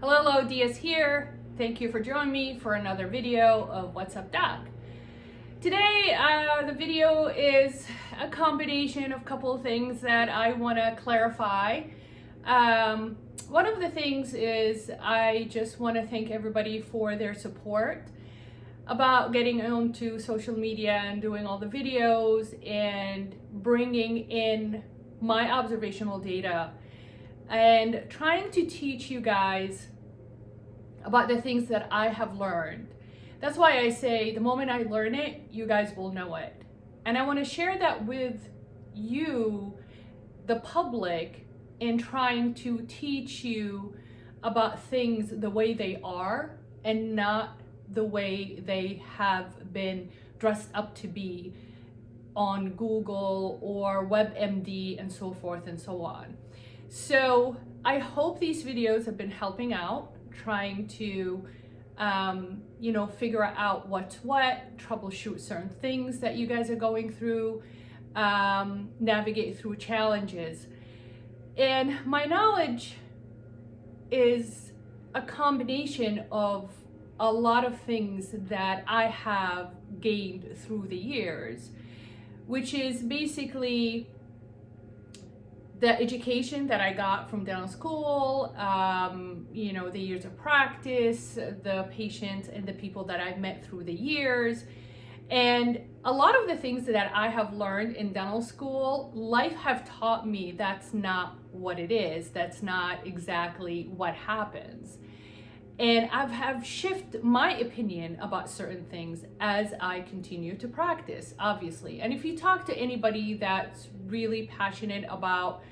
Hello, Diaz here. Thank you for joining me for another video of What's Up Doc. Today, the video is a combination of a couple of things that I want to clarify. One of the things is I just want to thank everybody for their support about getting onto social media and doing all the videos and bringing in my observational data and trying to teach you guys about the things that I have learned. That's why I say the moment I learn it, you guys will know it. And I want to share that with you, the public, in trying to teach you about things the way they are and not the way they have been dressed up to be on Google or WebMD and so forth and so on. So I hope these videos have been helping out, trying to figure out what's what, troubleshoot certain things that you guys are going through, navigate through challenges. And my knowledge is a combination of a lot of things that I have gained through the years, which is basically the education that I got from dental school, the years of practice, the patients and the people that I've met through the years. And a lot of the things that I have learned in dental school, life have taught me that's not what it is. That's not exactly what happens. And I have shifted my opinion about certain things as I continue to practice, obviously. And if you talk to anybody that's really passionate about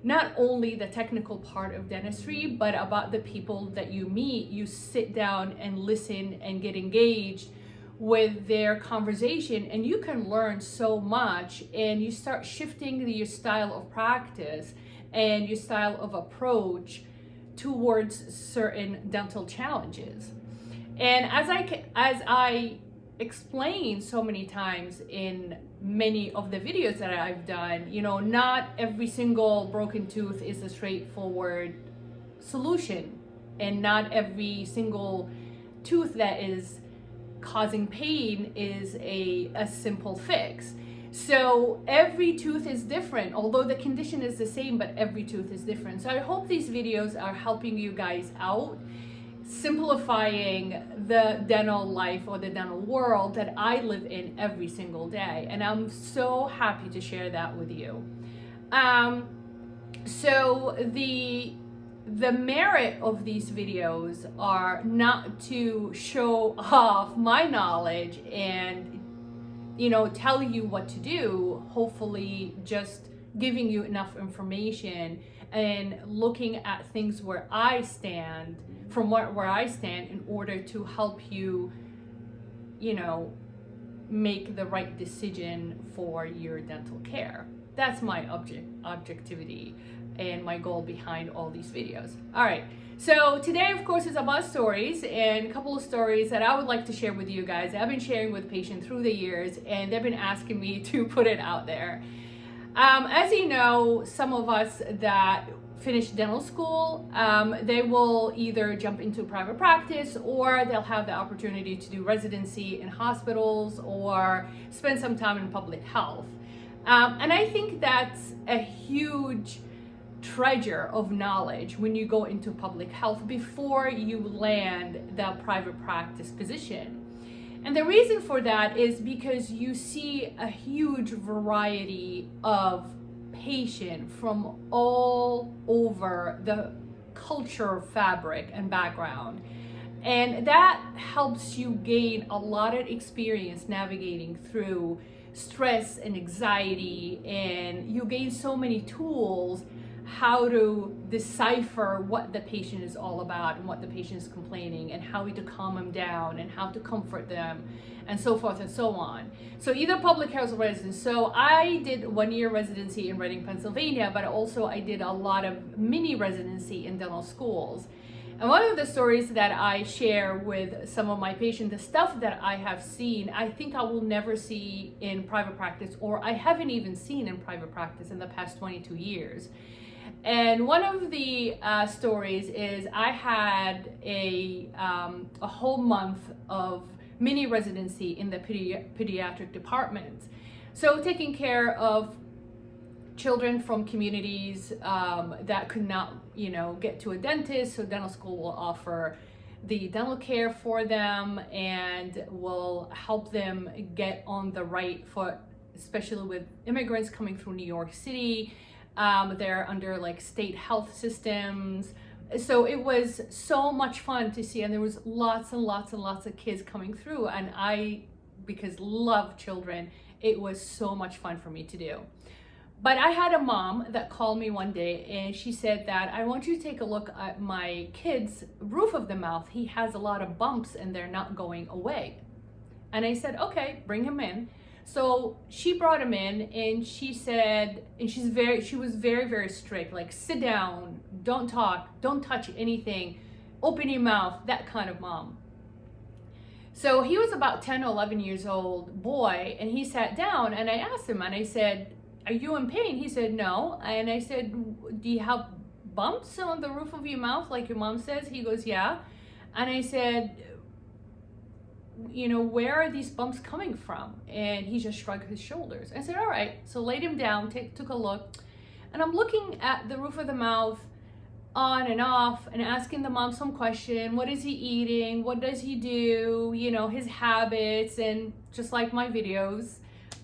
not only the technical part of dentistry, but about the people that you meet, you sit down and listen and get engaged with their conversation, and you can learn so much, and you start shifting your style of practice and your style of approach towards certain dental challenges. And as I explained so many times in many of the videos that I've done, not every single broken tooth is a straightforward solution, and not every single tooth that is causing pain is a simple fix. So every tooth is different, although the condition is the same, but every tooth is different. So I hope these videos are helping you guys out, simplifying the dental life or the dental world that I live in every single day. And I'm so happy to share that with you. So the merit of these videos are not to show off my knowledge and tell you what to do, hopefully just giving you enough information and looking at things where I stand, where I stand, in order to help you, make the right decision for your dental care. That's my objectivity and my goal behind all these videos. All right, so today of course is about stories, and a couple of stories that I would like to share with you guys. I've been sharing with patients through the years, and they've been asking me to put it out there. As you know, some of us that finish dental school, they will either jump into private practice, or they'll have the opportunity to do residency in hospitals or spend some time in public health. And I think that's a huge treasure of knowledge when you go into public health before you land that private practice position. And the reason for that is because you see a huge variety of patients from all over the culture, fabric, and background. And that helps you gain a lot of experience navigating through stress and anxiety, and you gain so many tools how to decipher what the patient is all about and what the patient is complaining, and how to calm them down and how to comfort them, and so forth and so on. So either public health or residency. So I did 1 year residency in Reading, Pennsylvania, but also I did a lot of mini residency in dental schools. And one of the stories that I share with some of my patients, the stuff that I have seen, I think I will never see in private practice, or I haven't even seen in private practice in the past 22 years. And one of the stories is I had a whole month of mini residency in the pediatric department. So taking care of children from communities that could not, get to a dentist. So dental school will offer the dental care for them and will help them get on the right foot, especially with immigrants coming through New York City. They're under like state health systems. So it was so much fun to see, and there was lots and lots and lots of kids coming through, and I, because love children, it was so much fun for me to do. But I had a mom that called me one day and she said that I want you to take a look at my kid's roof of the mouth. He has a lot of bumps and they're not going away. And I said, okay, bring him in. So she brought him in and she said, and she was very, very strict, like sit down, don't talk, don't touch anything, open your mouth, that kind of mom. So he was about 10 or 11 years old boy, and he sat down and I asked him and I said, are you in pain? He said, no. And I said, do you have bumps on the roof of your mouth like your mom says? He goes, yeah. And I said, where are these bumps coming from? And he just shrugged his shoulders. I said, all right. So laid him down, took a look. And I'm looking at the roof of the mouth on and off and asking the mom some question. What is he eating? What does he do? His habits, and just like my videos.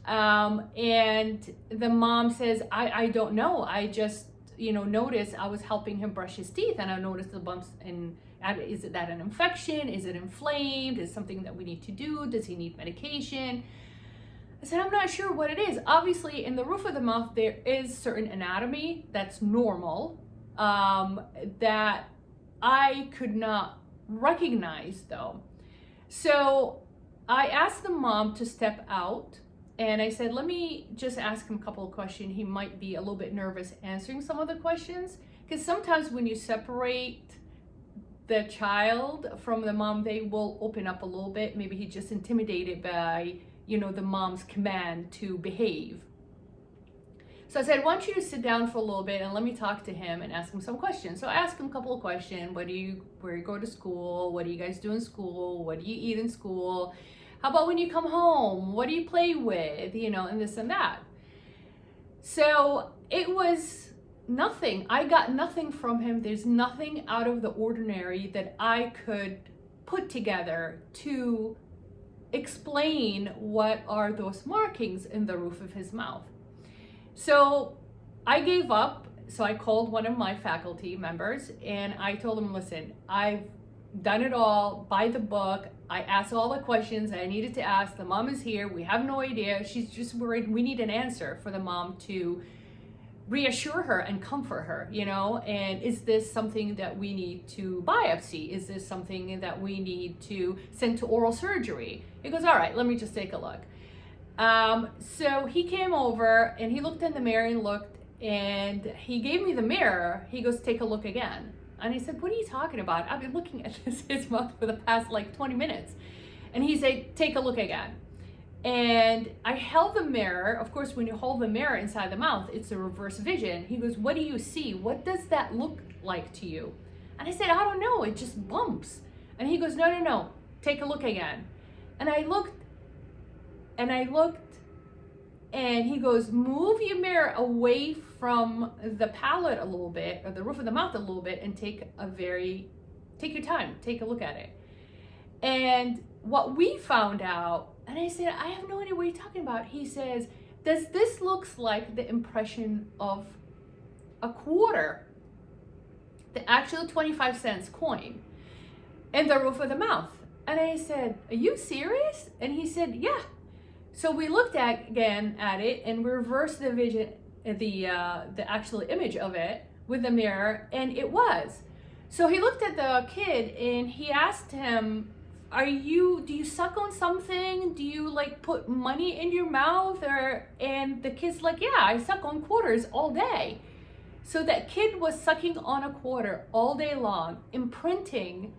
And the mom says, I don't know. I just, noticed I was helping him brush his teeth and I noticed the bumps. And is that an infection? Is it inflamed? Is it something that we need to do? Does he need medication? I said, I'm not sure what it is. Obviously, in the roof of the mouth, there is certain anatomy that's normal, that I could not recognize though. So I asked the mom to step out. And I said, let me just ask him a couple of questions. He might be a little bit nervous answering some of the questions. Because sometimes when you separate the child from the mom, they will open up a little bit. Maybe he's just intimidated by, the mom's command to behave. So I said, I want you to sit down for a little bit and let me talk to him and ask him some questions. So I asked him a couple of questions. Where you go to school? What do you guys do in school? What do you eat in school? How about when you come home? What do you play with? And this and that. So it was nothing. I got nothing from him. There's nothing out of the ordinary that I could put together to explain what are those markings in the roof of his mouth. So I gave up. So I called one of my faculty members and I told him, listen, I've done it all by the book. I asked all the questions I needed to ask. The mom is here. We have no idea. She's just worried. We need an answer for the mom to reassure her and comfort her, and is this something that we need to biopsy? Is this something that we need to send to oral surgery? He goes, all right, let me just take a look. So he came over and he looked in the mirror and looked, and he gave me the mirror. He goes, take a look again. And I said, what are you talking about? I've been looking at his mouth for the past 20 minutes. And he said, take a look again. And I held the mirror. Of course, when you hold the mirror inside the mouth, it's a reverse vision. He goes, what do you see? What does that look like to you? And I said, I don't know. It just bumps. And he goes, no. Take a look again. And I looked. And he goes, move your mirror away from the palate a little bit, or the roof of the mouth a little bit, and take your time, take a look at it. And what we found out, and I said, I have no idea what you're talking about. He says, does this looks like the impression of a quarter, the actual 25 cents coin, in the roof of the mouth? And I said, are you serious? And he said, yeah. So we looked again at it and we reversed the vision, the actual image of it with the mirror, and it was. So he looked at the kid and he asked him, do you suck on something? Do you put money in your mouth? And the kid's like, yeah, I suck on quarters all day. So that kid was sucking on a quarter all day long, imprinting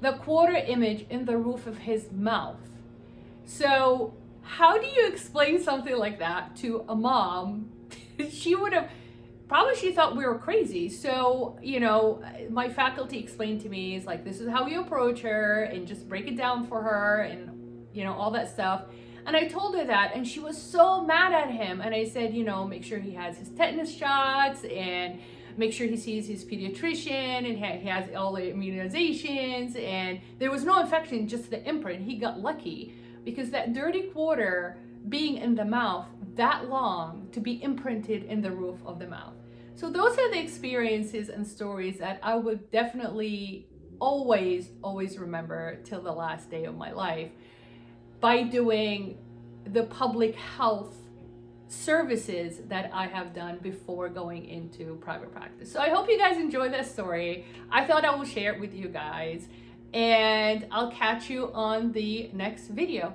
the quarter image in the roof of his mouth. So how do you explain something like that to a mom? She would have probably she thought we were crazy. So, you know, my faculty explained to me, is like, this is how you approach her and just break it down for her and, you know, all that stuff. And I told her that, and she was so mad at him. And I said, you know, make sure he has his tetanus shots and make sure he sees his pediatrician and he has all the immunizations. And there was no infection, just the imprint. He got lucky because that dirty quarter being in the mouth that long to be imprinted in the roof of the mouth. So those are the experiences and stories that I would definitely always remember till the last day of my life by doing the public health services that I have done before going into private practice. So I hope you guys enjoyed that story. I thought I will share it with you guys, and I'll catch you on the next video.